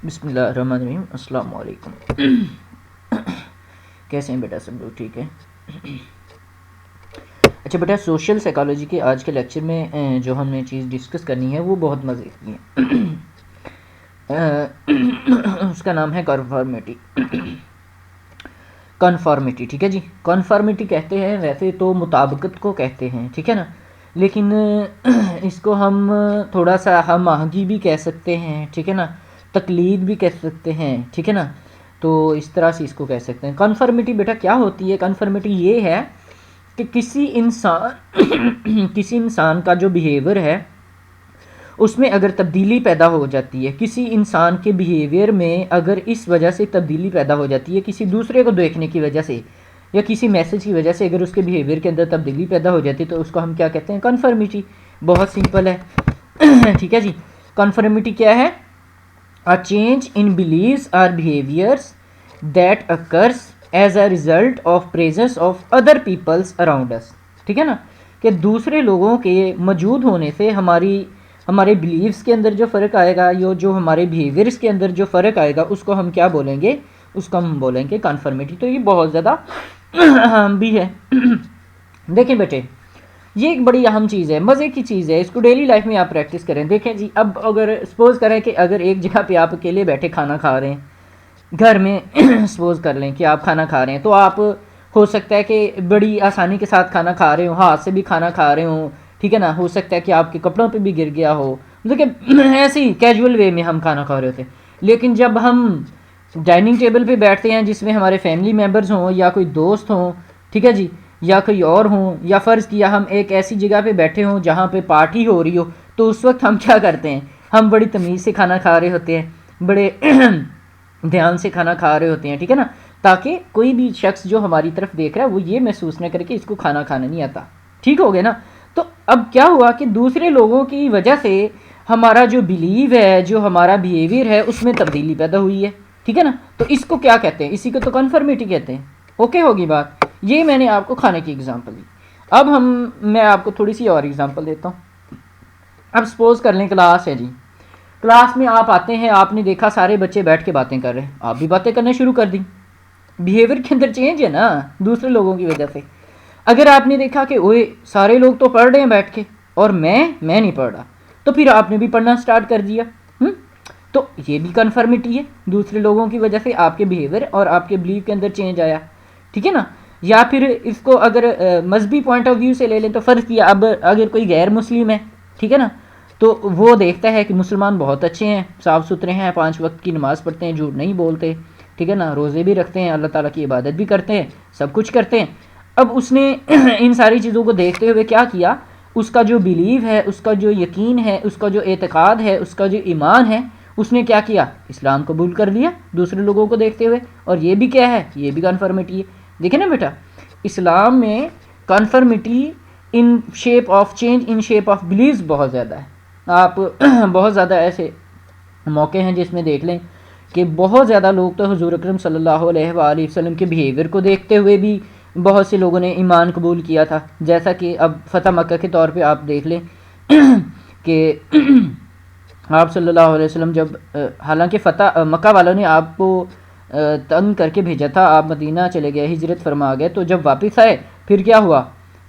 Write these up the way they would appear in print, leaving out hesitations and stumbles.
बिस्मिल्लाहिर्रहमानिर्रहीम। अस्सलाम वालेकुम। कैसे हैं बेटा, सब लोग ठीक है? अच्छा बेटा, सोशल साइकोलॉजी के आज के लेक्चर में जो हमने चीज़ डिस्कस करनी है वो बहुत मज़े की है। उसका नाम है कन्फर्मिटी। कन्फर्मिटी, ठीक है जी। कन्फर्मिटी कहते हैं, वैसे तो मुताबिकत को कहते हैं, ठीक है ना, लेकिन इसको हम थोड़ा सा हम आहंगी भी कह सकते हैं, ठीक है ना, तकलीद भी कह सकते हैं, ठीक है ना। तो इस तरह से इसको कह सकते हैं। कन्फर्मिटी बेटा क्या होती है? कन्फर्मिटी ये है कि किसी इंसान किसी इंसान का जो बिहेवियर है उसमें अगर तब्दीली पैदा हो जाती है, किसी इंसान के बिहेवियर में अगर इस वजह से तब्दीली पैदा हो जाती है, किसी दूसरे को देखने की वजह से या किसी मैसेज की वजह से अगर उसके बिहेवियर के अंदर तब्दीली पैदा हो जाती है तो उसको हम क्या कहते हैं? कन्फर्मिटी। बहुत सिंपल है। ठीक है जी। कन्फर्मिटी क्या है? अ चेंज इन बिलीव्स और behaviours that occurs as a result of presence of other peoples around us. ठीक है ना, कि दूसरे लोगों के मौजूद होने से हमारे बिलीव्स के अंदर जो फ़र्क आएगा, जो हमारे बिहेवियर्स के अंदर जो फ़र्क आएगा उसको हम क्या बोलेंगे? उसको हम बोलेंगे कन्फर्मिटी। तो ये बहुत ज़्यादा अहम भी है। देखें बेटे, ये एक बड़ी अहम चीज़ है, मज़े की चीज़ है, इसको डेली लाइफ में आप प्रैक्टिस करें। देखें जी, अब अगर सपोज़ करें कि अगर एक जगह पे आप अकेले बैठे खाना खा रहे हैं घर में, सपोज़ कर लें कि आप खाना खा रहे हैं, तो आप हो सकता है कि बड़ी आसानी के साथ खाना खा रहे हो, हाथ से भी खाना खा रहे हो, ठीक है ना। हो सकता है कि आपके कपड़ों पे भी गिर गया हो, मतलब कि ऐसे ही कैजुअल वे में हम खाना खा रहे होते हैं। लेकिन जब हम डाइनिंग टेबल पे बैठते हैं जिसमें हमारे फैमिली मेम्बर्स हों या कोई दोस्त हों, ठीक है जी, या कोई और हों, या फ़र्ज़ किया हम एक ऐसी जगह पे बैठे हों जहाँ पे पार्टी हो रही हो, तो उस वक्त हम क्या करते हैं? हम बड़ी तमीज़ से खाना खा रहे होते हैं, बड़े ध्यान से खाना खा रहे होते हैं, ठीक है ना, ताकि कोई भी शख्स जो हमारी तरफ देख रहा है वो ये महसूस न करे कि इसको खाना खाना नहीं आता। ठीक हो गया ना। तो अब क्या हुआ कि दूसरे लोगों की वजह से हमारा जो बिलीव है, जो हमारा बिहेवियर है, उसमें तब्दीली पैदा हुई है, ठीक है ना। तो इसको क्या कहते हैं? इसी को तो कन्फर्मिटी कहते हैं। ओके होगी बात। ये मैंने आपको खाने की एग्जांपल दी। अब मैं आपको थोड़ी सी और एग्जांपल देता हूँ। अब सपोज कर लें क्लास है जी, क्लास में आप आते हैं, आपने देखा सारे बच्चे बैठ के बातें कर रहे हैं, आप भी बातें करना शुरू कर दी। बिहेवियर के अंदर चेंज है ना, दूसरे लोगों की वजह से। अगर आपने देखा कि ओए सारे लोग तो पढ़ रहे हैं बैठ के और मैं नहीं पढ़ रहा, तो फिर आपने भी पढ़ना स्टार्ट कर दिया। तो ये भी कन्फर्मिटी है, दूसरे लोगों की वजह से आपके बिहेवियर और आपके बिलीव के अंदर चेंज आया, ठीक है ना। या फिर इसको अगर मजहबी पॉइंट ऑफ व्यू से ले लें तो फ़र्ज़ किया अब अगर कोई गैर मुस्लिम है, ठीक है ना, तो वो देखता है कि मुसलमान बहुत अच्छे हैं, साफ़ सुथरे हैं, 5 वक्त की नमाज़ पढ़ते हैं, झूठ नहीं बोलते, ठीक है ना, रोज़े भी रखते हैं, अल्लाह ताला की इबादत भी करते हैं, सब कुछ करते हैं। अब उसने इन सारी चीज़ों को देखते हुए क्या किया? उसका जो बिलीव है, उसका जो यकीन है, उसका जो एतक़ाद है, उसका जो ईमान है, उसने क्या किया? इस्लाम कबूल कर लिया दूसरे लोगों को देखते हुए। और ये भी क्या है? ये भी कन्फर्मिटी है। देखिए ना बेटा, इस्लाम में conformity in shape of change in shape of beliefs बहुत ज़्यादा है। आप बहुत ज़्यादा ऐसे मौके हैं जिसमें देख लें कि बहुत ज़्यादा लोग तो हुज़ूर अकरम सल्लल्लाहु अलैहि वसल्लम के बिहेवियर को देखते हुए भी बहुत से लोगों ने ईमान कबूल किया था। जैसा कि अब फ़तह मक्का के तौर पे आप देख लें कि आप सल्लल्लाहु अलैहि वसल्लम जब हालांकि फ़तह मक्का वालों ने आपको तंग करके भेजा था, आप मदीना चले गए, हिजरत फरमा गए, तो जब वापस आए फिर क्या हुआ?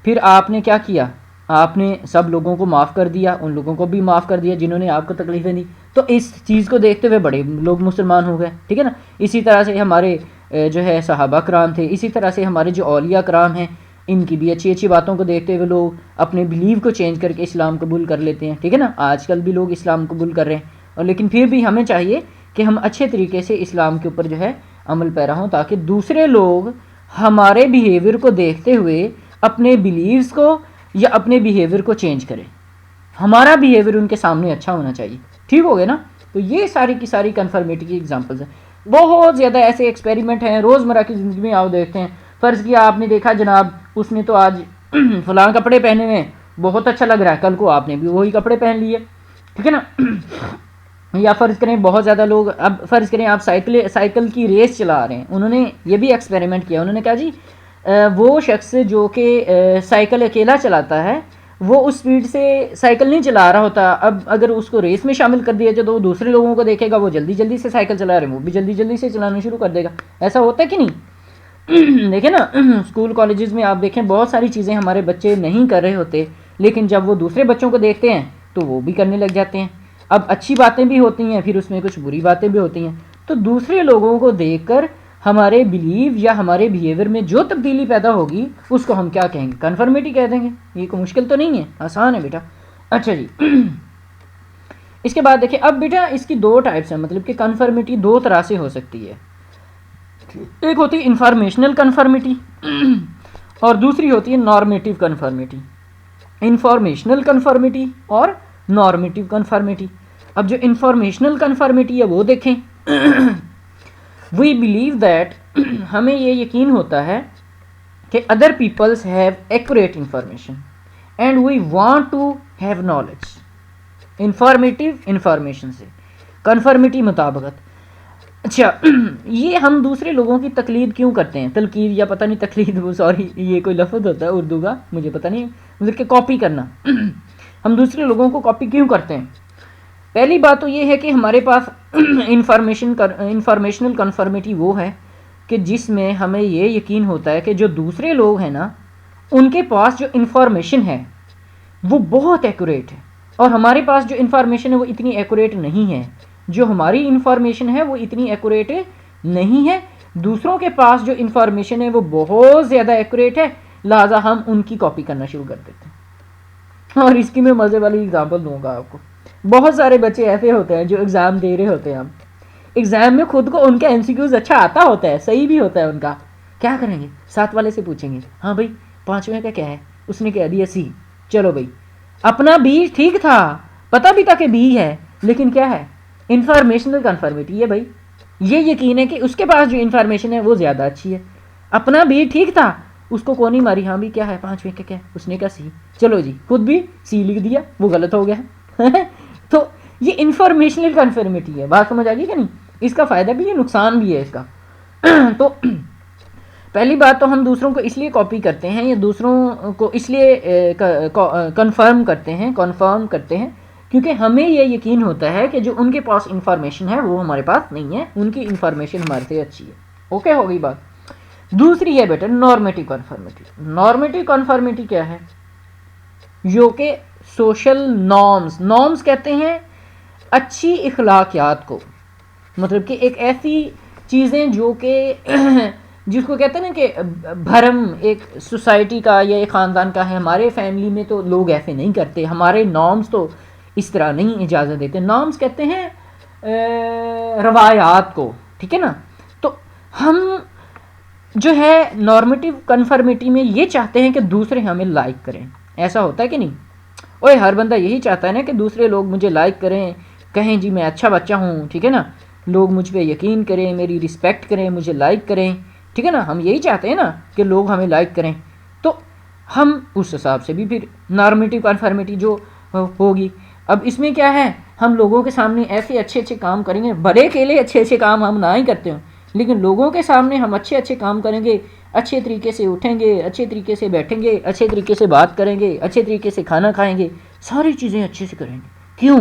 फिर आपने क्या किया? आपने सब लोगों को माफ़ कर दिया, उन लोगों को भी माफ़ कर दिया जिन्होंने आपको तकलीफ़ें दी। तो इस चीज़ को देखते हुए बड़े लोग मुसलमान हो गए, ठीक है ना। इसी तरह से हमारे जो है सहाबा कराम थे, इसी तरह से हमारे जो औलिया कराम हैं, इनकी भी अच्छी अच्छी बातों को देखते हुए लोग अपने बिलीव को चेंज करके इस्लाम कबूल कर लेते हैं, ठीक है ना। आजकल भी लोग इस्लाम कबूल कर रहे हैं, और लेकिन फिर भी हमें चाहिए कि हम अच्छे तरीके से इस्लाम के ऊपर जो है अमल पैरा हों, ताकि दूसरे लोग हमारे बिहेवियर को देखते हुए अपने बिलीव्स को या अपने बिहेवियर को चेंज करें। हमारा बिहेवियर उनके सामने अच्छा होना चाहिए। ठीक हो गया ना। तो ये सारी की सारी कन्फर्मिटी की एग्जांपल्स हैं। बहुत ज़्यादा ऐसे एक्सपेरिमेंट हैं रोज़मर्रा की ज़िंदगी में, आप देखते हैं। फ़र्ज़ किया आपने देखा जनाब उसने तो आज फलां कपड़े पहने हुए हैं, बहुत अच्छा लग रहा है, कल को आपने भी वही कपड़े पहन लिए, ठीक है ना। या फ़र्ज़ करें बहुत ज़्यादा लोग, अब फ़र्ज़ करें आप साइकिल की रेस चला रहे हैं, उन्होंने ये भी एक्सपेरिमेंट किया। उन्होंने कहा जी वो शख्स जो कि साइकिल अकेला चलाता है वो उस स्पीड से साइकिल नहीं चला रहा होता, अब अगर उसको रेस में शामिल कर दिया जाए तो वो दूसरे लोगों को देखेगा वो जल्दी जल्दी से साइकिल चला रहे हैं, वो भी जल्दी जल्दी से चलाना शुरू कर देगा। ऐसा होता है कि नहीं? देखें ना, स्कूल कॉलेजेस में आप देखें बहुत सारी चीज़ें हमारे बच्चे नहीं कर रहे होते, लेकिन जब वो दूसरे बच्चों को देखते हैं तो वो भी करने लग जाते हैं। अब अच्छी बातें भी होती हैं, फिर उसमें कुछ बुरी बातें भी होती हैं। तो दूसरे लोगों को देखकर हमारे बिलीव या हमारे बिहेवियर में जो तब्दीली पैदा होगी उसको हम क्या कहेंगे? कन्फर्मिटी कह देंगे। ये कोई मुश्किल तो नहीं है, आसान है बेटा। अच्छा जी, इसके बाद देखिए, अब बेटा इसकी दो टाइप्स हैं, मतलब कि कन्फर्मिटी दो तरह से हो सकती है। एक होती है इंफॉर्मेशनल कन्फर्मिटी और दूसरी होती है नॉर्मेटिव कन्फर्मिटी। इंफॉर्मेशनल कन्फर्मिटी और नॉर्मेटिव कन्फर्मिटी। अब जो इंफॉर्मेशनल कन्फर्मिटी है वो देखें। वी बिलीव दैट, हमें ये यकीन होता है कि other peoples have accurate information and we want to have knowledge. Informative information से, कन्फर्मिटी मुताबिकत। अच्छा, ये हम दूसरे लोगों की तकलीद क्यों करते हैं? तलकीद या पता नहीं तकलीद, वो सॉरी ये कोई लफ्ज़ होता है उर्दू का, मुझे पता नहीं, मतलब कि कॉपी करना। हम दूसरे लोगों को कॉपी क्यों करते हैं? पहली बात तो ये है कि हमारे पास इंफॉर्मेशनल कन्फर्मिटी वो है कि जिसमें हमें ये यकीन होता है कि जो दूसरे लोग हैं ना, उनके पास जो इन्फॉर्मेशन है वो बहुत एक्यूरेट है और हमारे पास जो इन्फॉर्मेशन है वो इतनी एक्यूरेट नहीं है। जो हमारी इन्फॉर्मेशन है वो इतनी एक्यूरेट नहीं है, दूसरों के पास जो इन्फॉर्मेशन है वो बहुत ज़्यादा एक्यूरेट है, लिहाजा हम उनकी कॉपी करना शुरू कर देते हैं। और इसकी मैं मज़े वाली एग्जांपल दूंगा आपको। बहुत सारे बच्चे ऐसे होते हैं जो एग्ज़ाम दे रहे होते हैं, हम एग्ज़ाम में खुद को उनका एमसीक्यूज अच्छा आता होता है, सही भी होता है उनका, क्या करेंगे? साथ वाले से पूछेंगे, हाँ भाई 5वें का क्या है? उसने कह दिया सी। चलो भाई, अपना बी ठीक था, पता भी था कि बी है, लेकिन क्या है? इंफॉर्मेशनल कन्फर्मिटी है भाई। ये यकीन है कि उसके पास जो इन्फॉर्मेशन है वो ज़्यादा अच्छी है। अपना बी ठीक था, उसको कौन ही मारी, हाँ भी क्या है 5वें का क्या है? उसने कहा सी। चलो जी, खुद भी सी लिख दिया, वो गलत हो गया। तो ये इंफॉर्मेशनल कन्फर्मिटी है। बात समझ आ गई क्या नहीं? इसका फ़ायदा भी है, नुकसान भी है इसका। तो पहली बात तो हम दूसरों को इसलिए कॉपी करते हैं या दूसरों को इसलिए कन्फर्म करते हैं क्योंकि हमें यह यकीन होता है कि जो उनके पास इंफॉर्मेशन है वो हमारे पास नहीं है, उनकी इंफॉर्मेशन हमारे से अच्छी है। ओके, हो गई बात। दूसरी है बेटा नॉर्मेटिव कन्फर्मिटी। नॉर्मेटिव कन्फर्मिटी क्या है? जो कि सोशल नॉर्म्स कहते हैं अच्छी इखलाकियात को, मतलब कि एक ऐसी चीज़ें जो कि जिसको कहते हैं ना कि भरम एक सोसाइटी का या एक ख़ानदान का है। हमारे फैमिली में तो लोग ऐसे नहीं करते, हमारे नॉर्म्स तो इस तरह नहीं इजाज़त देते। नॉर्म्स कहते हैं रवायात को, ठीक है ना? तो हम जो है नॉर्मेटिव कन्फर्मिटी में ये चाहते हैं कि दूसरे हमें लाइक करें। ऐसा होता है कि नहीं? ओए, हर बंदा यही चाहता है ना कि दूसरे लोग मुझे लाइक करें, कहें जी मैं अच्छा बच्चा हूँ, ठीक है ना, लोग मुझ पर यकीन करें, मेरी रिस्पेक्ट करें, मुझे लाइक करें, ठीक है ना। हम यही चाहते हैं ना कि लोग हमें लाइक करें। तो हम उस हिसाब से भी फिर नॉर्मेटिव कन्फर्मिटी जो होगी। अब इसमें क्या है, हम लोगों के सामने ऐसे अच्छे अच्छे काम करेंगे, भले अकेले अच्छे अच्छे काम हम ना ही करते हो, लेकिन लोगों के सामने हम अच्छे अच्छे काम करेंगे, अच्छे तरीके से उठेंगे, अच्छे तरीके से बैठेंगे, अच्छे तरीके से बात करेंगे, अच्छे तरीके से खाना खाएंगे, सारी चीज़ें अच्छे से करेंगे। क्यों?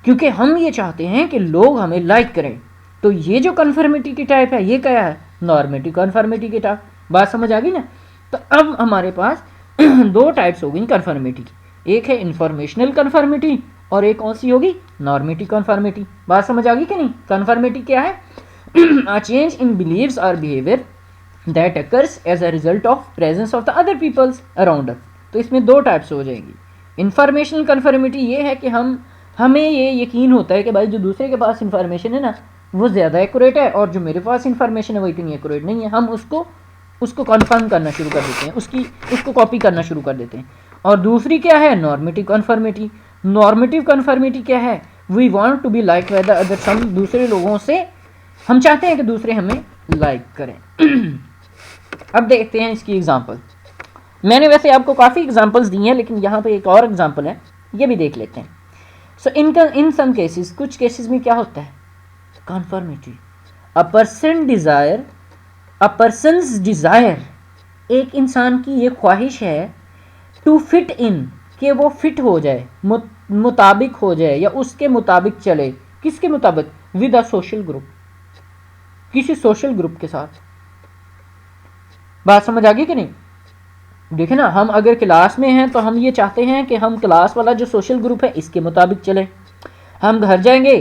क्योंकि हम ये चाहते हैं कि लोग हमें लाइक करें। तो ये जो कन्फर्मिटी की टाइप है ये क्या है? नॉर्मेटिव कन्फर्मिटी की टाइप। बात समझ आ गई ना? तो अब हमारे पास दो टाइप्स हो गई कन्फर्मिटी की, एक है इंफॉर्मेशनल कन्फर्मिटी और एक कौन सी होगी? Normative conformity. बात समझ आ गई कि नहीं? कन्फर्मिटी क्या है? A change in beliefs or behavior that occurs as a result of presence of the other peoples around us। तो इसमें दो टाइप्स हो जाएंगी। इंफॉर्मेशनल कन्फर्मिटी ये है कि हमें ये यकीन होता है कि भाई जो दूसरे के पास इंफॉर्मेशन है ना वो ज़्यादा एक्यूरेट है और जो मेरे पास इंफॉर्मेशन है वो इतनी एक्यूरेट नहीं है। हम उसको कन्फर्म करना शुरू कर देते हैं, उसको कॉपी करना शुरू कर देते हैं। और दूसरी क्या है? Normative conformity. नॉर्मेटिव कन्फर्मिटी क्या है? We want to be like by the others. हम दूसरे लोगों से हम चाहते हैं कि दूसरे हमें लाइक करें। अब देखते हैं इसकी एग्जांपल। मैंने वैसे आपको काफ़ी एग्जांपल्स दी हैं, लेकिन यहाँ पे एक और एग्जांपल है, ये भी देख लेते हैं। सो इन सम केसेस, कुछ केसेस में क्या होता है? कन्फर्मिटी। अ पर्सन्स डिज़ायर, एक इंसान की ये ख्वाहिश है टू फिट इन, कि वो फिट हो जाए, मुताबिक हो जाए या उसके मुताबिक चले। किसके मुताबिक? विद अ सोशल ग्रुप, किसी सोशल ग्रुप के साथ। बात समझ आ गई कि नहीं? देखिए ना, हम अगर क्लास में हैं तो हम ये चाहते हैं कि हम क्लास वाला जो सोशल ग्रुप है इसके मुताबिक चलें। हम घर जाएंगे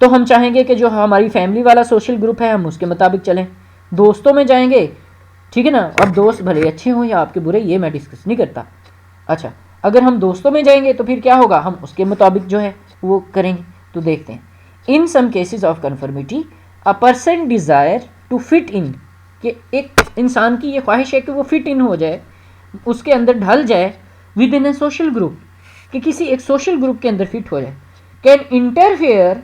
तो हम चाहेंगे कि जो हमारी फैमिली वाला सोशल ग्रुप है हम उसके मुताबिक चलें। दोस्तों में जाएंगे, ठीक है ना, अब दोस्त भले अच्छे हों या आपके बुरे, ये मैं डिस्कस नहीं करता। अच्छा, अगर हम दोस्तों में जाएंगे तो फिर क्या होगा, हम उसके मुताबिक जो है वो करेंगे। तो देखते हैं, in some cases of conformity a person desire to fit in, कि एक इंसान की ये ख्वाहिश है कि वो फिट इन हो जाए, उसके अंदर ढल जाए with in A social group, कि किसी एक सोशल ग्रुप के अंदर फिट हो जाए। कैन इंटरफेयर,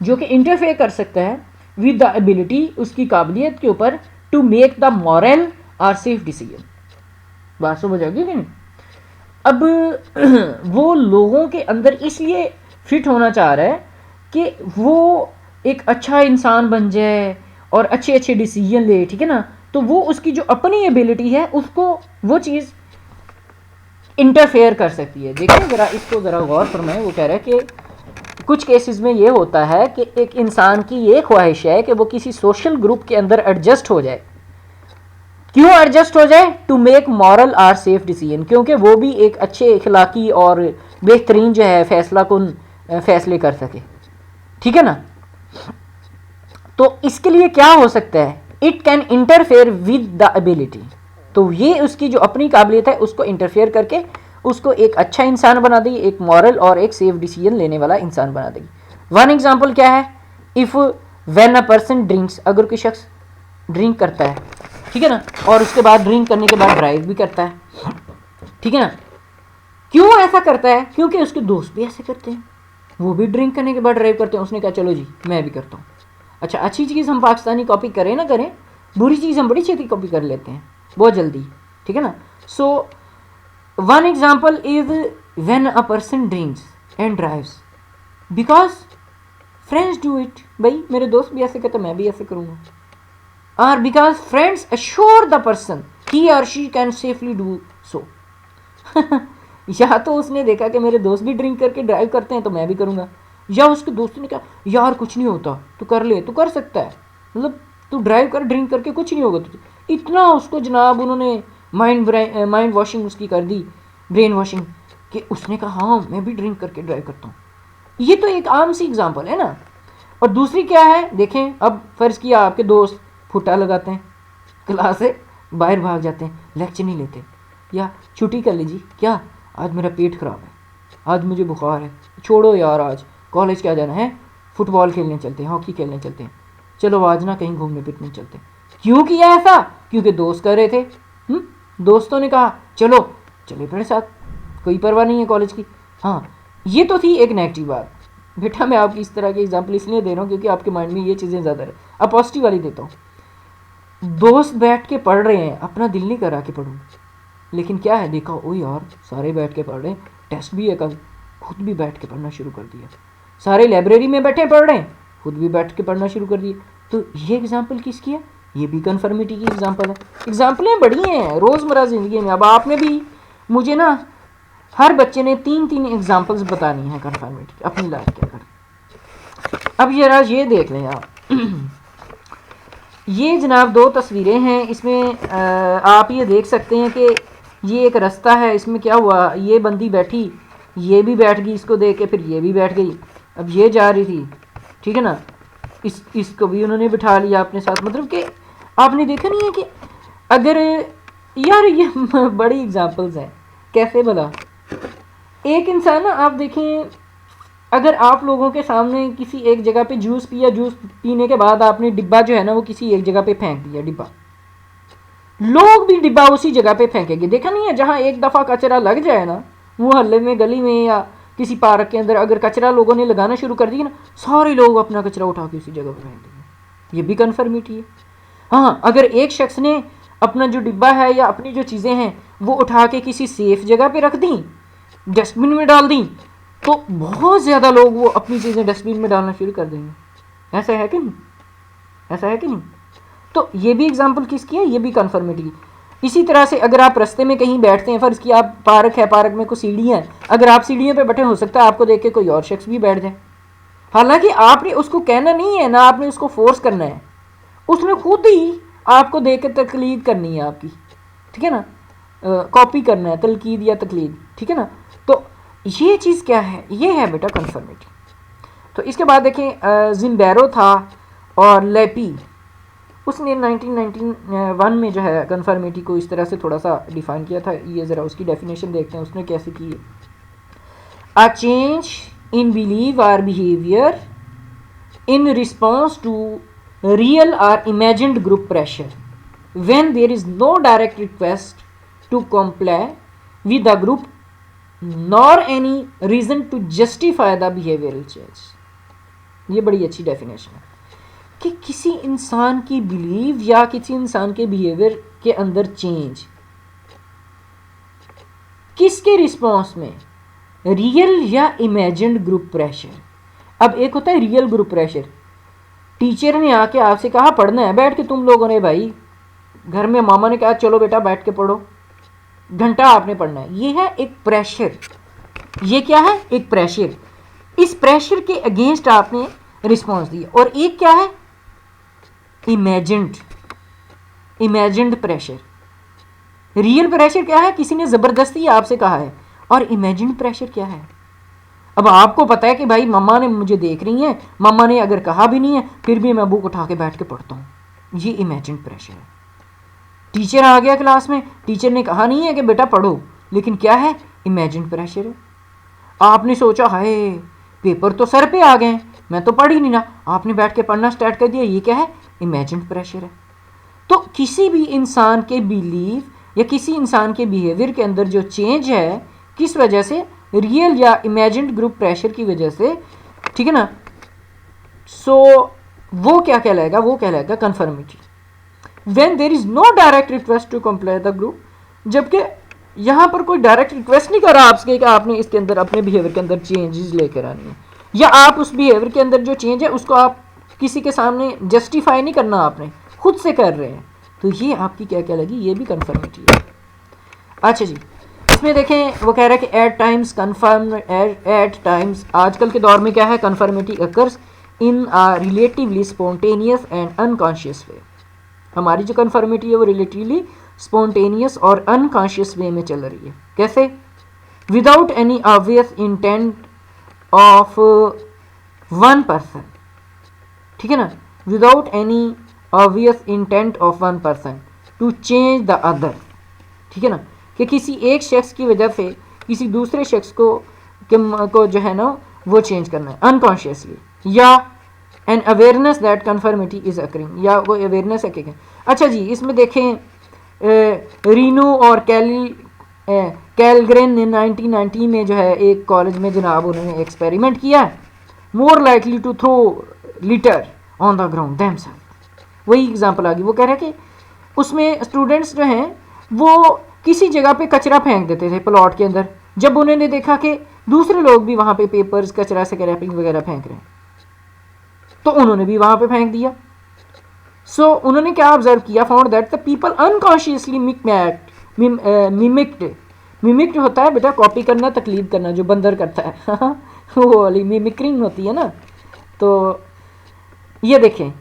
जो कि इंटरफेयर कर सकता है विद द एबिलिटी, उसकी काबिलियत के ऊपर, टू मेक द मॉरल और सेफ डिसीजन। बात समझ आ गई कि नहीं? अब वो लोगों के अंदर इसलिए फिट होना चाह रहा है कि वो एक अच्छा इंसान बन जाए और अच्छे अच्छे डिसीजन ले, ठीक है ना। तो वो उसकी जो अपनी एबिलिटी है उसको वो चीज़ इंटरफेयर कर सकती है। देखिए ज़रा इसको ज़रा गौर फरमाएं। वो कह रहा है कि कुछ केसेस में ये होता है कि एक इंसान की ये ख्वाहिश है कि वो किसी सोशल ग्रुप के अंदर एडजस्ट हो जाए। क्यों एडजस्ट हो जाए? टू मेक मॉरल और सेफ डिसीजन, क्योंकि वो भी एक अच्छे इखलाकी और बेहतरीन जो है फैसला कुन फैसले कर सके, ठीक है ना। तो इसके लिए क्या हो सकता है? It can interfere with the ability, तो ये उसकी जो अपनी काबिलियत है उसको इंटरफेयर करके उसको एक अच्छा इंसान बना देगी, एक मॉरल और एक सेफ डिसीजन लेने वाला इंसान बना देगी। वन एग्जाम्पल क्या है? If when a person drinks, अगर कोई शख्स ड्रिंक करता है, ठीक है ना, और उसके बाद ड्रिंक करने के बाद ड्राइव भी करता है, ठीक है ना। क्यों ऐसा करता है? क्योंकि उसके दोस्त भी ऐसे करते हैं, वो भी ड्रिंक करने के बाद ड्राइव करते हैं। उसने कहा चलो जी मैं भी करता हूँ। अच्छा, अच्छी चीज़ हम पाकिस्तानी कॉपी करें ना करें, बुरी चीज़ हम बड़ी छेती कॉपी कर लेते हैं बहुत जल्दी, ठीक है ना। So one example is when a person drinks and drives because friends do it, भाई मेरे दोस्त भी ऐसे करते, मैं भी ऐसे करूँगा। और because friends assure the person he or she can safely do so. या तो उसने देखा कि मेरे दोस्त भी ड्रिंक करके ड्राइव करते हैं तो मैं भी करूँगा, या उसके दोस्त ने कहा यार कुछ नहीं होता, तू कर ले, तू कर सकता है, मतलब तू ड्राइव कर, ड्रिंक करके कुछ नहीं होगा तुझे। इतना उसको जनाब उन्होंने माइंड वॉशिंग उसकी कर दी, ब्रेन वॉशिंग, कि उसने कहा हाँ मैं भी ड्रिंक करके ड्राइव करता हूँ। ये तो एक आम सी एग्जाम्पल है ना। और दूसरी क्या है, देखें, अब फ़र्ज़ किया आपके दोस्त फुटा लगाते हैं, क्लास से बाहर भाग जाते हैं, लेक्चर नहीं लेते, या छुट्टी कर लीजिए, क्या आज मेरा पेट ख़राब है, आज मुझे बुखार है, छोड़ो यार आज कॉलेज क्या जाना है, फुटबॉल खेलने चलते हैं, हॉकी खेलने चलते हैं, चलो आज ना कहीं घूमने फिरने चलते हैं। क्यों किया ऐसा? क्योंकि दोस्त कर रहे थे, दोस्तों ने कहा चलो, चले मेरे साथ, कोई परवाह नहीं है कॉलेज की। हाँ, ये तो थी एक नेगेटिव बात। बेटा मैं आपकी इस तरह की एग्जाम्पल इसलिए दे रहा हूँ क्योंकि आपके माइंड में ये चीज़ें ज़्यादा है। अब पॉजिटिव वाली देता हूँ। दोस्त बैठ के पढ़ रहे हैं, अपना दिल नहीं करा के पढ़ूँ, लेकिन क्या है, देखा ओ यार सारे बैठ के पढ़ रहे हैं, टेस्ट भी है कल, खुद भी बैठ के पढ़ना शुरू कर दिया। सारे लाइब्रेरी में बैठे पढ़ रहे हैं, खुद भी बैठ के पढ़ना शुरू कर दिए। तो ये एग्जाम्पल किसकी है? ये भी कन्फर्मिटी की एग्जाम्पल है। एग्जाम्पलें बड़ी हैं रोज़मर्रा ज़िंदगी में। अब आपने भी मुझे ना, हर बच्चे ने 3-3 एग्जाम्पल्स बतानी है कन्फर्मिटी अपनी लाइफ के अंदर। अब जरा ये देख लें आप, ये जनाब 2 तस्वीरें हैं, इसमें आप ये देख सकते हैं कि ये एक रास्ता है, इसमें क्या हुआ, ये बंदी बैठी, ये भी बैठ गई इसको देख के, फिर ये भी बैठ गई। अब ये जा रही थी, ठीक है ना, इसको भी उन्होंने बिठा लिया अपने साथ। मतलब कि आपने देखा नहीं है कि अगर यार ये बड़ी एग्जांपल्स हैं, कैसे भला एक इंसान ना, आप देखें, अगर आप लोगों के सामने किसी एक जगह पे जूस पिया, जूस पीने के बाद आपने डिब्बा जो है ना वो किसी एक जगह पे फेंक दिया डिब्बा, लोग भी डिब्बा उसी जगह पे फेंकेंगे। देखा नहीं है, जहाँ एक दफ़ा कचरा लग जाए ना, वो हल्ले में, गली में या किसी पार्क के अंदर अगर कचरा लोगों ने लगाना शुरू कर दिया ना, सारे लोग अपना कचरा उठा के उसी जगह पर फेंक देंगे। ये भी कन्फर्मिटी है। हाँ, अगर एक शख्स ने अपना जो डिब्बा है या अपनी जो चीज़ें हैं वो उठा के किसी सेफ जगह पे रख दी, डस्टबिन में डाल दी, तो बहुत ज़्यादा लोग वो अपनी चीज़ें डस्टबिन में डालना शुरू कर देंगे। ऐसा है कि नहीं? ऐसा है कि नहीं? तो ये भी एग्जाम्पल किसकी है? ये भी कन्फर्मिटी की। इसी तरह से अगर आप रास्ते में कहीं बैठते हैं, फ़र्ज़ की आप पार्क है, पार्क में कोई सीढ़ियाँ हैं, अगर आप सीढ़ियों पे बैठे, हो सकता है आपको देख के कोई और शख्स भी बैठ जाए। हालांकि आपने उसको कहना नहीं है ना, आपने उसको फोर्स करना है, उसने खुद ही आपको देख कर तकलीद करनी है आपकी, ठीक है ना, कॉपी करना है, तलकीद या तकलीद, ठीक है ना। तो ये चीज़ क्या है, ये है बेटा कन्फर्मिटी। तो इसके बाद देखें जिम्बैरो था और लेपी, उसने 1991 में जो है कन्फर्मिटी को इस तरह से थोड़ा सा डिफाइन किया था। ये ज़रा उसकी डेफिनेशन देखते हैं उसने कैसे की है। A change in belief or behaviour in response to real or imagined group pressure when there is no direct request to comply with the group nor any reason to justify the behavioral change। ये बड़ी अच्छी definition है कि किसी इंसान की believe या किसी इंसान के बिहेवियर के अंदर चेंज किसके रिस्पॉन्स में, रियल या इमेजिन्ड ग्रुप प्रेशर। अब एक होता है रियल ग्रुप प्रेशर, टीचर ने आके आपसे कहा पढ़ना है, बैठ के तुम लोगों ने, भाई घर में मामा ने कहा चलो बेटा बैठ के पढ़ो, घंटा आपने पढ़ना है, ये है एक प्रेशर। ये क्या है, एक प्रेशर। इस प्रेशर के अगेंस्ट आपने रिस्पॉन्स दिया। और एक क्या है, इमेजिन्ड प्रेशर। रियल प्रेशर क्या है, किसी ने ज़बरदस्ती आपसे कहा है। और इमेजिन्ड प्रेशर क्या है, अब आपको पता है कि भाई मम्मा ने मुझे देख रही हैं, मम्मा ने अगर कहा भी नहीं है फिर भी मैं बुक उठा के बैठ के पढ़ता हूँ, ये इमेजिन्ड प्रेशर है। टीचर आ गया क्लास में, टीचर ने कहा नहीं है कि बेटा पढ़ो, लेकिन क्या है, इमेजिन्ड प्रेशर है। आपने सोचा हाय पेपर तो सर पे आ गए, मैं तो पढ़ ही नहीं ना, आपने बैठ के पढ़ना स्टार्ट कर दिया, ये क्या है, इमेजिन्ड प्रेशर है। तो किसी भी इंसान के बिलीव या किसी इंसान के बिहेवियर के अंदर जो चेंज है, किस वजह से, रियल या इमेजिन्ड ग्रुप प्रेशर की वजह से, ठीक है ना। सो वो क्या कहलाएगा, वो कहलाएगा conformity. When there is no direct request to comply the group, जबकि यहाँ पर कोई डायरेक्ट रिक्वेस्ट नहीं कर रहा आपसे कि आपने इसके अंदर अपने बिहेवियर के अंदर चेंजेस लेकर आनी है, या आप उस बिहेवियर के अंदर जो चेंज है उसको आप किसी के सामने जस्टिफाई नहीं करना, आपने खुद से कर रहे हैं, तो ये आपकी क्या क्या लगी, ये भी कन्फर्मिटी है। अच्छा जी, इसमें देखें वो कह रहा है कि at times conform, at times, आजकल के दौर में क्या है, conformity occurs in a relatively spontaneous and unconscious way. हमारी जो कन्फर्मिटी है वो रिलेटिवली स्पॉन्टेनियस और अनकॉन्शियस वे में चल रही है। कैसे, without any obvious intent of one person, ठीक है ना, without any obvious intent of one person to change the other, ठीक है ना, कि किसी एक शख्स की वजह से किसी दूसरे शख्स को जो है ना वो चेंज करना है अनकॉन्शियसली, या an awareness that conformity is occurring, या वो अवेयरनेस है क्या। अच्छा जी, इसमें देखें रीनू और कैलग्रेन ने 1990 में जो है एक कॉलेज में जनाब उन्होंने एक्सपेरिमेंट किया, more likely to throw litter on the ground themselves. वही एग्जांपल आ गई, वो कह रहे हैं कि उसमें स्टूडेंट्स जो हैं वो किसी जगह पे कचरा फेंक देते थे प्लॉट के अंदर, जब उन्होंने देखा कि दूसरे लोग भी वहाँ पे पेपर्स, कचरा से रैपिंग वगैरह फेंक रहे हैं, तो उन्होंने भी वहाँ पे फेंक दिया। सो उन्होंने क्या ऑब्जर्व किया, found that the people unconsciously mimicked होता है बेटा कॉपी करना, तकलीद करना, जो बंदर करता है वो वाली मिमिक्रिंग होती है ना। तो ये देखें,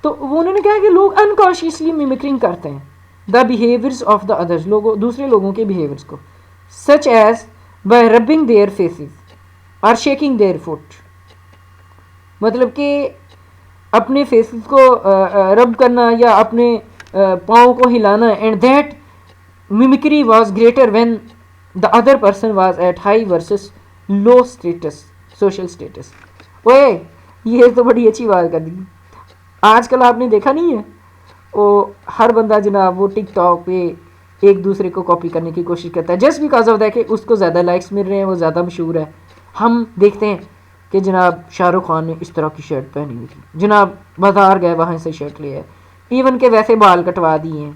तो वो उन्होंने कहा कि लोग अनकॉन्शियसली मिमिक्रिंग करते हैं the behaviours of the others, लोगों दूसरे लोगों के बिहेवियर्स को, such as by rubbing their faces और शेकिंग देयर फुट, मतलब कि अपने फेसेस को रब करना या अपने पाँव को हिलाना। And that mimicry was greater when the other person was at high versus low status, social status. ओए ये तो बड़ी अच्छी बात कर दी। आजकल आपने देखा नहीं है वो हर बंदा जनाब वो टिकटॉक पे एक दूसरे को कॉपी करने की कोशिश करता है, जस्ट बिकॉज ऑफ दैट कि उसको ज़्यादा लाइक्स मिल रहे हैं, वो ज़्यादा मशहूर है। हम देखते हैं कि जनाब शाहरुख खान ने इस तरह की शर्ट पहनी हुई थी, जनाब बाजार गए वहाँ से शर्ट ले आए, इवन के वैसे बाल कटवा दिए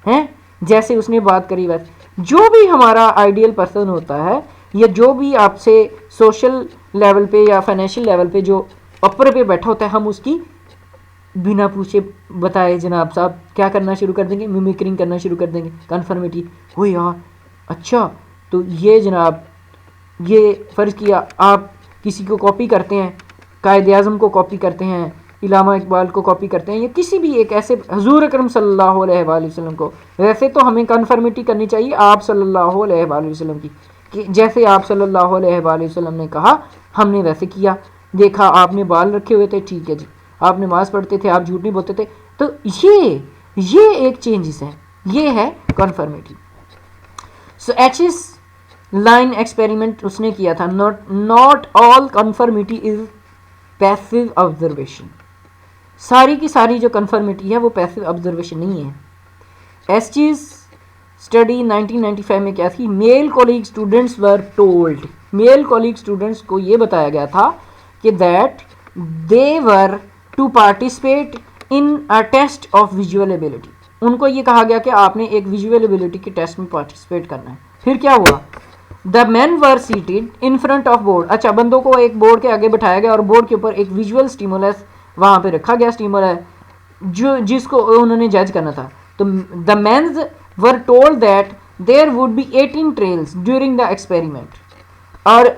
हैं जैसे उसने बात करी वैसे। जो भी हमारा आइडियल पर्सन होता है या जो भी आपसे सोशल लेवल पे या फाइनेंशियल लेवल पे जो अपर पे बैठा होता है, हम उसकी बिना पूछे बताए जनाब साहब क्या करना शुरू कर देंगे, मिमिक्रिंग करना शुरू कर देंगे, कन्फर्मिटी। हो यार अच्छा, तो ये जनाब ये फ़र्ज़ किया आप किसी को कॉपी करते हैं, कायद आज़म को कॉपी करते हैं, इलामा इकबाल को कॉपी करते हैं, या किसी भी एक ऐसे हजूर अकरम सल्लल्लाहु अलैहि वसल्लम को, वैसे तो हमें कन्फर्मिटी करनी चाहिए आप सल्लल्लाहु अलैहि वसल्लम की, कि जैसे आप सल्लल्लाहु अलैहि वसल्लम ने कहा हमने वैसे किया। देखा आपने बाल रखे हुए थे, ठीक है जी, आप नमाज़ पढ़ते थे, आप झूठ नहीं बोलते थे, तो ये एक चेंजेस है, ये है कन्फर्मिटी। सो एचएस लाइन एक्सपेरिमेंट उसने किया था। Not all conformity is passive observation, सारी की सारी जो कन्फर्मिटी है वो पैसिव ऑब्जर्वेशन नहीं है। एस चीज स्टडी 1995 में क्या थी, male colleague students were told, male colleague students को ये बताया गया था कि that they were to participate in a test of visual ability, उनको ये कहा गया कि आपने एक विजुअल एबिलिटी के टेस्ट में पार्टिसिपेट करना है। फिर क्या हुआ, the man were seated in front of board, अच्छा बंदों को एक बोर्ड के आगे बैठाया गया और बोर्ड के ऊपर एक विजुअल स्टिमुलस वहाँ पे रखा गया, स्टिमुलस जो जिसको उन्होंने जज करना था। तो the mans were told that there would be 18 trials during the experiment, और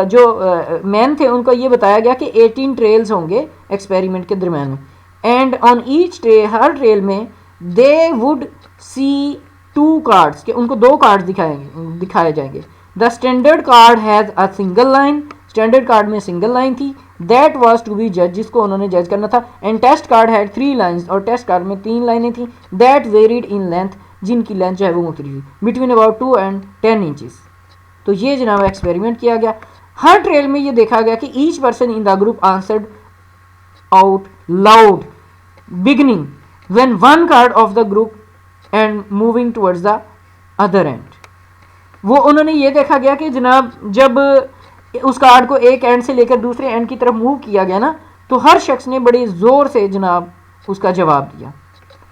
जो मैन थे उनको ये बताया गया कि 18 ट्रेल्स होंगे एक्सपेरिमेंट के दरम्यान में, and on each tray, her trail में दे वुड सी 2 कार्ड्स, के उनको 2 कार्ड दिखाए जाएंगे। The standard card has a single line, standard card में सिंगल लाइन थी, दैट वाज टू बी जज, जिसको उन्होंने जज करना था। And test card had 3 lines, और टेस्ट कार्ड में 3 लाइनें थी, दैट वेरीड इन लेंथ, जिनकी लेंथ जो है वो मुख्तलिफ थी, बिटवीन अबाउट 2 and 10 इंचज़। तो ये जनाब एक्सपेरिमेंट किया गया। हर ट्रेल में ये देखा गया कि each person in the group answered out loud beginning when one card of the group and moving towards the other and. वो उन्होंने ये देखा गया कि जनाब जब उस कार्ड को एक एंड से लेकर दूसरे एंड की तरफ मूव किया गया ना, तो हर शख्स ने बड़े ज़ोर से जनाब उसका जवाब दिया।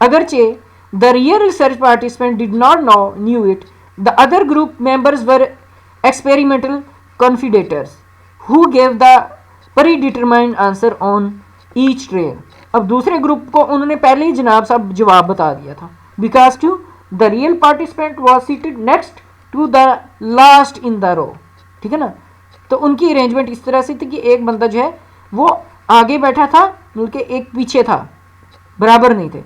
अगरचे the real research participant did not knew it, the other group members were experimental confederates who gave the predetermined answer on each trial. अब दूसरे ग्रुप को उन्होंने पहले ही जनाब साहब जवाब बता दिया था, बिकॉज क्यों, the real participant was seated next to the last in the row, ठीक है ना। तो उनकी अरेंजमेंट इस तरह से थी कि एक बंदा जो है वो आगे बैठा था बल्कि एक पीछे था, बराबर नहीं थे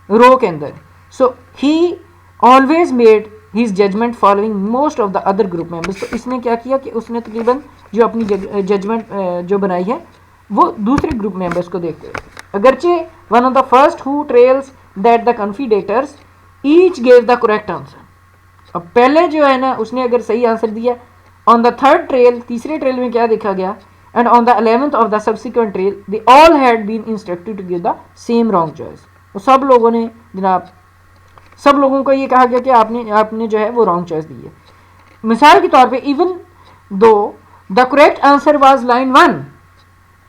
रो के अंदर। So he always made his judgement following most of the other group members. तो इसने क्या किया कि उसने तकरीबन जो अपनी जजमेंट जो बनाई है वो दूसरे ग्रुप मेंबर्स को देखते हुए। अगरचे one of the first who trials that the confederates each gave the correct answer. अब पहले जो है ना उसने अगर सही आंसर दिया, ऑन द थर्ड ट्रेल, तीसरे ट्रेल में क्या देखा गया, and on the 11th of the subsequent trial they all had been instructed to give the same wrong choice. तो सब लोगों ने जनाब, सब लोगों को ये कहा गया कि आपने जो है वो रॉन्ग चॉइस दी है। मिसाल के तौर पे even though the correct answer was line 1,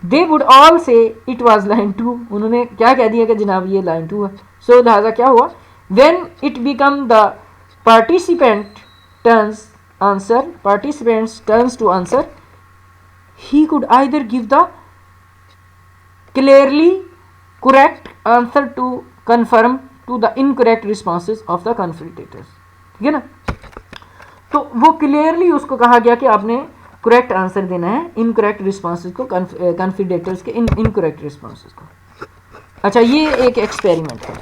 they would all से इट वाज लाइन 2। उन्होंने क्या कह दिया कि जनाब ये लाइन 2 है। सो लिहाजा क्या हुआ, when it become the participants turns to answer, he could either give the clearly correct answer to confirm to the incorrect responses of the confiders, ठीक है ना। तो वो क्लियरली उसको कहा गया कि आपने करेक्ट आंसर देना है इनकरेक्ट रिस्पॉन्सेज को, कॉन्फिडेटर्स के इनकरेक्ट रिस्पॉन्सेज को। अच्छा, ये एक एक्सपेरिमेंट था।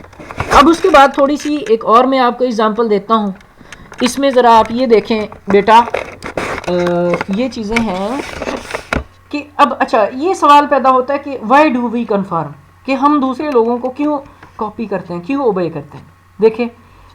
अब उसके बाद थोड़ी सी एक और मैं आपको एग्जांपल देता हूँ। इसमें ज़रा आप ये देखें बेटा, ये चीज़ें हैं कि अब अच्छा ये सवाल पैदा होता है कि वाई डू वी कन्फर्म, कि हम दूसरे लोगों को क्यों कॉपी करते हैं, क्यों ओबे करते हैं। देखें,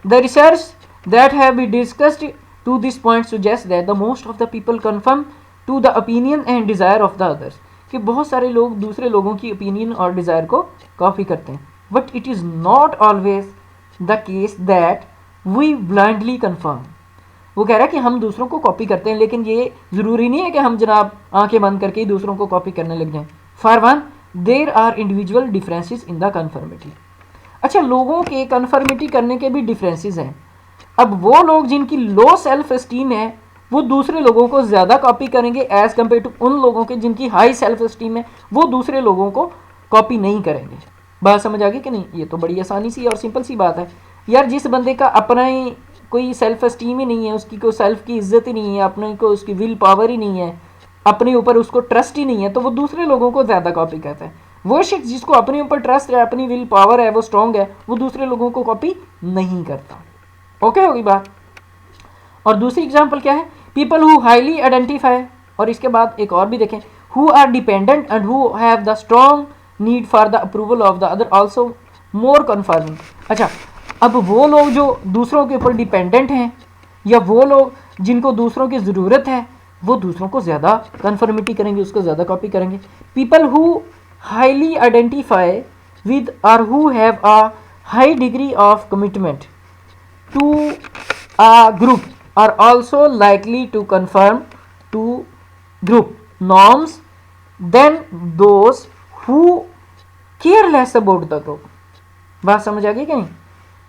the research that have been discussed to this point suggest that the most of the people conform to the opinion and desire of the others, कि बहुत सारे लोग दूसरे लोगों की ओपिनियन और डिज़ायर को कॉपी करते हैं। But it is not always the case that we blindly conform. वो कह रहा है कि हम दूसरों को कॉपी करते हैं, लेकिन ये ज़रूरी नहीं है कि हम जनाब आंखें बंद करके ही दूसरों को कॉपी करने लग जाएं। For one, there are individual differences in the conformity. अच्छा, लोगों के कन्फर्मिटी करने के भी डिफरेंसेस हैं। अब वो लोग जिनकी लो सेल्फ एस्टीम है वो दूसरे लोगों को ज़्यादा कॉपी करेंगे एज़ कम्पेयर टू उन लोगों के जिनकी हाई सेल्फ एस्टीम है, वो दूसरे लोगों को कॉपी नहीं करेंगे, बात समझ आ गई कि नहीं? ये तो बड़ी आसानी सी और सिंपल सी बात है यार। जिस बंदे का अपना ही कोई सेल्फ एस्टीम ही नहीं है, उसकी कोई सेल्फ की इज्जत ही नहीं है, अपने को उसकी विल पावर ही नहीं है, अपने ऊपर उसको ट्रस्ट ही नहीं है, तो वो दूसरे लोगों को ज़्यादा कॉपी करता है। वो शख्स जिसको अपने ऊपर ट्रस्ट है, अपनी विल पावर है, वो स्ट्रॉन्ग है, वो दूसरे लोगों को कॉपी नहीं करता। ओके होगी बात। और दूसरी एग्जांपल क्या है? पीपल हु हाईली आइडेंटिफाई, और इसके बाद एक और भी देखें, who are dependent and who have the strong need for the approval of the other also more conforming. अच्छा, अब वो लोग जो दूसरों के ऊपर डिपेंडेंट हैं या वो लोग जिनको दूसरों की ज़रूरत है, वो दूसरों को ज़्यादा कन्फर्मिटी करेंगे, उसको ज़्यादा कॉपी करेंगे। People who highly identify with or who have a high degree of commitment to a group are also likely to conform to group norms than those who care less about the group। बात समझ आ गई कि नहीं?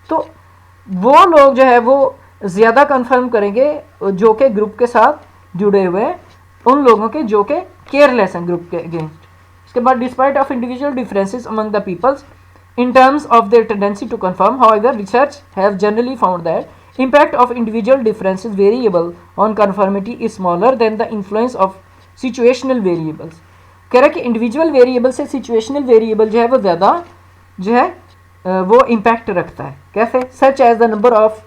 तो वो लोग जो है वो ज़्यादा कन्फर्म करेंगे जो कि ग्रुप के साथ जुड़े हुए हैं, उन लोगों के जो कि केयरलेस हैं ग्रुप के अगेंस्ट। इसके बाद despite of individual differences among the peoples in terms of their tendency to conform, however, research have generally found that impact of individual differences variable on conformity is smaller than the influence of situational variables। कह रहा है कि individual variable से situational variable जो है वो ज़्यादा जो है वो इम्पैक्ट रखता है। कैसे? Such as the number of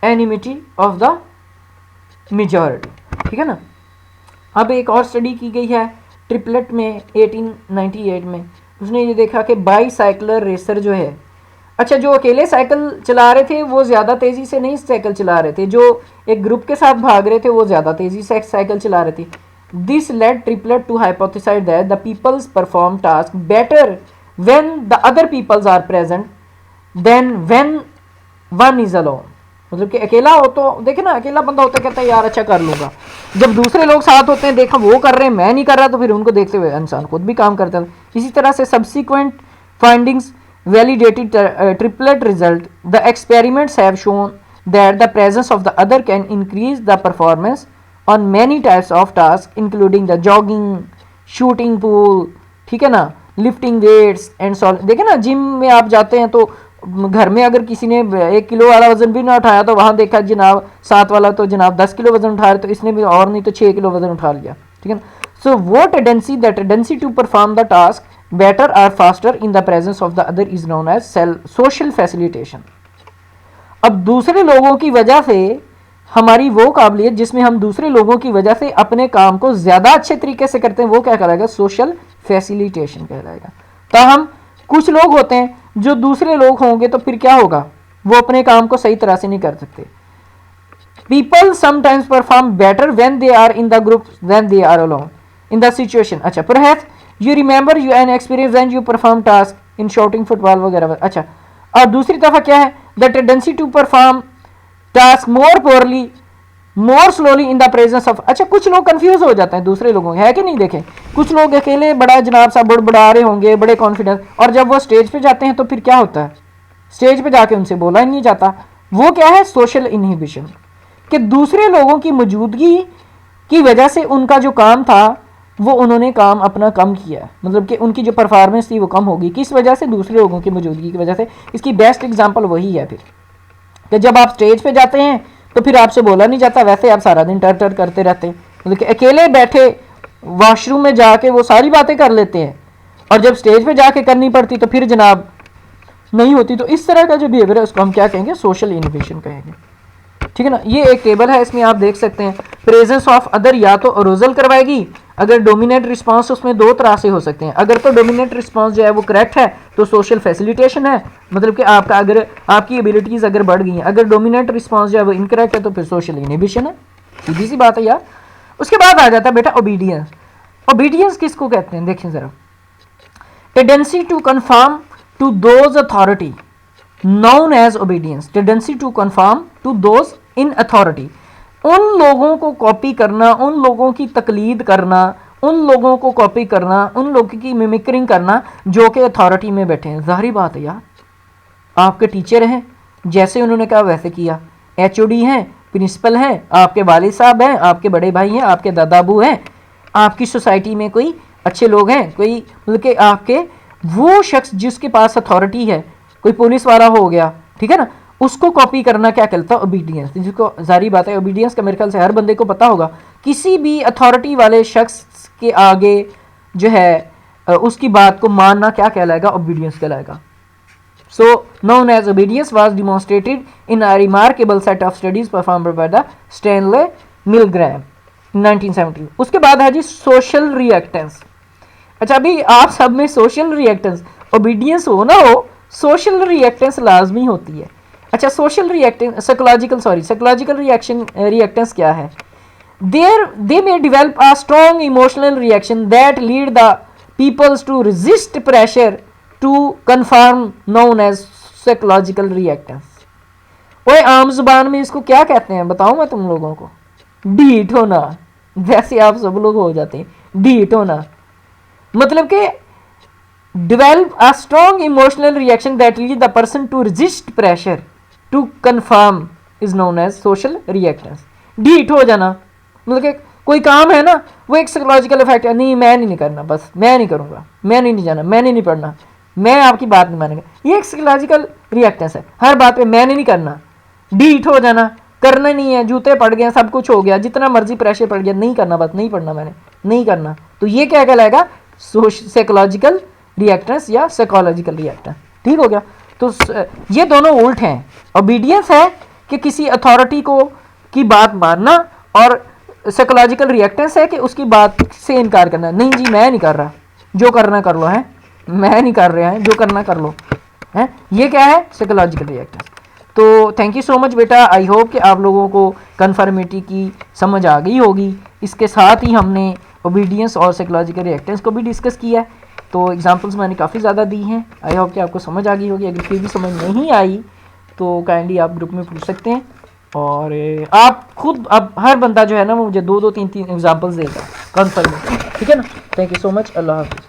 unanimity of the majority. ठीक है ना? अब एक और स्टडी की गई है ट्रिपलेट में 1898 में। उसने ये देखा कि बाईसाइकिलर रेसर जो है, अच्छा जो अकेले साइकिल चला रहे थे वो ज़्यादा तेज़ी से नहीं साइकिल चला रहे थे, जो एक ग्रुप के साथ भाग रहे थे वो ज़्यादा तेज़ी से साइकिल चला रहे थे। This led Triplett to hypothesize that the peoples perform task better when the other peoples are present than when one is alone. मतलब कि अकेला हो तो देखे ना, अकेला बंदा होता कहता है यार अच्छा कर लूँगा, जब दूसरे लोग साथ होते हैं देखा वो कर रहे हैं मैं नहीं कर रहा, तो फिर उनको देखते हुए इंसान खुद भी काम करता है। इसी तरह से subsequent findings validated triplet result. The experiments have shown that the presence of the other can increase the performance on many types of task including the jogging, shooting pool, ठीक है ना, लिफ्टिंग वेट्स एंड सॉल। देखे ना gym में आप जाते हैं तो घर में अगर किसी ने 1 किलो वाला वजन भी ना उठाया तो वहाँ देखा जनाब 7 वाला तो जनाब 10 किलो वजन उठा रहे, तो इसने भी और नहीं तो 6 किलो वजन उठा लिया। ठीक है ना? सो वो tendency to perform the task better और faster in the presence of the other is known as social facilitation. अब दूसरे लोगों की वजह से हमारी वो काबिलियत जिसमें हम दूसरे लोगों की वजह से अपने काम को ज़्यादा अच्छे तरीके से करते हैं वो क्या कहलाएगा? सोशल फैसिलिटेशन कहलाएगा। तो हम कुछ लोग होते हैं जो दूसरे लोग होंगे तो फिर क्या होगा? वो अपने काम को सही तरह से नहीं कर सकते। People sometimes perform better when they are in the group than they are alone in the situation. अच्छा, perhaps you remember you an experience when you perform task in shooting football वगैरह। अच्छा, और दूसरी तरफ क्या है? The tendency to perform task more poorly more slowly in the presence of. अच्छा, कुछ लोग कंफ्यूज हो जाते हैं दूसरे लोगों, है कि नहीं? देखें कुछ लोग अकेले बड़ा जनाब सा बड़ा रहे होंगे, बड़े कॉन्फिडेंस, और जब वो स्टेज पे जाते हैं तो फिर क्या होता है? स्टेज पे जाके उनसे बोला ही नहीं जाता। वो क्या है? सोशल इनहिबिशन, कि दूसरे लोगों की मौजूदगी की वजह से उनका जो काम था वो उन्होंने काम अपना कम किया, मतलब कि उनकी जो परफॉर्मेंस थी वो कम होगी। किस वजह से? दूसरे लोगों की मौजूदगी की वजह से। इसकी बेस्ट एग्जाम्पल वही है फिर कि जब आप स्टेज पे जाते हैं तो फिर आपसे बोला नहीं जाता, वैसे आप सारा दिन टर टर करते रहते हैं, मतलब कि अकेले बैठे वॉशरूम में जाके वो सारी बातें कर लेते हैं, और जब स्टेज पे जाके करनी पड़ती तो फिर जनाब नहीं होती। तो इस तरह का जो बिहेवियर है उसको हम क्या कहेंगे? सोशल इनहिबिशन कहेंगे। ठीक है ना? ये एक टेबल है, इसमें आप देख सकते हैं प्रेजेंस ऑफ अदर या तो अरोजल करवाएगी, अगर डोमिनेट रिस्पांस उसमें दो तरह से हो सकते हैं। अगर तो डोमिनेट रिस्पांस जो है वो करेक्ट है तो सोशल फैसिलिटेशन है, मतलब कि आपका अगर आपकी एबिलिटीज़ अगर बढ़ गई हैं। अगर डोमिनेट रिस्पांस जो है वो इनकरेक्ट है तो फिर सोशल इनहिबिशन है। सीधी सी बात है यार। उसके बाद आ जाता है बेटा ओबीडियंस। ओबीडियंस किसको कहते हैं? देखिए ज़रा, tendency to conform to those authority known as obedience, tendency to conform to those in authority। उन लोगों को कॉपी करना, उन लोगों की तकलीद करना, उन लोगों को कॉपी करना, उन लोगों की मिमिक्रिंग करना जो कि अथॉरिटी में बैठे हैं। जाहिर बात है यार, आपके टीचर हैं, जैसे उन्होंने कहा वैसे किया। HOD हैं, प्रिंसिपल हैं, आपके वालिद साहब हैं, आपके बड़े भाई हैं, आपके दादा अबू हैं, आपकी सोसाइटी में कोई अच्छे लोग हैं, कोई मतलब कि आपके वो शख्स जिसके पास अथॉरिटी है, कोई पुलिस वाला हो गया, ठीक है ना, उसको कॉपी करना क्या कहता है, ओबीडियंस। जिसको जारी बात है ओबीडियंस का मेरे ख्याल से हर बंदे को पता होगा, किसी भी अथॉरिटी वाले शख्स के आगे जो है उसकी बात को मानना क्या कहलाएगा, ओबीडियंस कहलाएगा। So known as obedience was demonstrated in a remarkable set of studies performed by the Stanley Milgram 1970। उसके बाद है जी सोशल रिएक्टेंस। अच्छा अभी आप सब में सोशल रिएक्टेंस, ओबीडियंस हो ना हो, सोशल रिएक्टेंस लाजमी होती है। अच्छा सोशल रिएक्टेंस साइकोलॉजिकल रिएक्टेंस क्या है? they may develop a strong emotional reaction that lead the peoples to resist pressure to conform, known as psychological reactance। ओए आम जुबान में इसको क्या कहते हैं बताऊं मैं तुम लोगों को? ढीठ होना। वैसे आप सब लोग हो जाते हैं, ढीठ होना मतलब कि develop a strong emotional reaction that lead the person to resist pressure to conform is known as social reactance। ढीठ हो जाना मतलब कि कोई काम है ना, वो एक साइकोलॉजिकल इफेक्ट है, नहीं मैं नहीं करना, बस मैं नहीं करूँगा, मैंने नहीं जाना, मैंने नहीं पढ़ना, मैं आपकी बात नहीं मानेगा, ये एक साइकोलॉजिकल रिएक्टेंस है। हर बात पे मैंने नहीं करना, ढीठ हो जाना, करना नहीं है, जूते पड़ गए, सब कुछ हो गया, जितना मर्जी प्रेशर पड़ गया, नहीं करना, बस नहीं पढ़ना, मैंने नहीं करना, तो ये क्या कहलाएगा? साइकोलॉजिकल रिएक्टेंस या साइकोलॉजिकल रिएक्टेंस। ठीक हो गया। तो ये दोनों उल्ट हैं। ओबीडियंस है कि किसी अथॉरिटी को की बात मानना, और साइकोलॉजिकल रिएक्टेंस है कि उसकी बात से इनकार करना, नहीं जी मैं नहीं कर रहा, जो करना कर लो है, मैं नहीं कर रहा है, जो करना कर लो है। ये क्या है? Psychological reactance. तो थैंक यू सो मच बेटा, आई होप कि आप लोगों को कन्फर्मिटी की समझ आ गई होगी। इसके साथ ही हमने ओबीडियंस और साइकोलॉजिकल रिएक्टेंस को भी डिस्कस किया है। तो एग्जांपल्स मैंने काफ़ी ज़्यादा दी हैं, आई होप कि आपको समझ आ गई होगी। अगर फिर भी समझ नहीं आई तो काइंडली आप ग्रुप में पूछ सकते हैं, और आप खुद अब हर बंदा जो है ना वो मुझे 2-2 3-3 एग्जांपल्स देगा कन्फर्मिटी। ठीक है ना? थैंक यू सो मच, अल्लाह हाफिज़।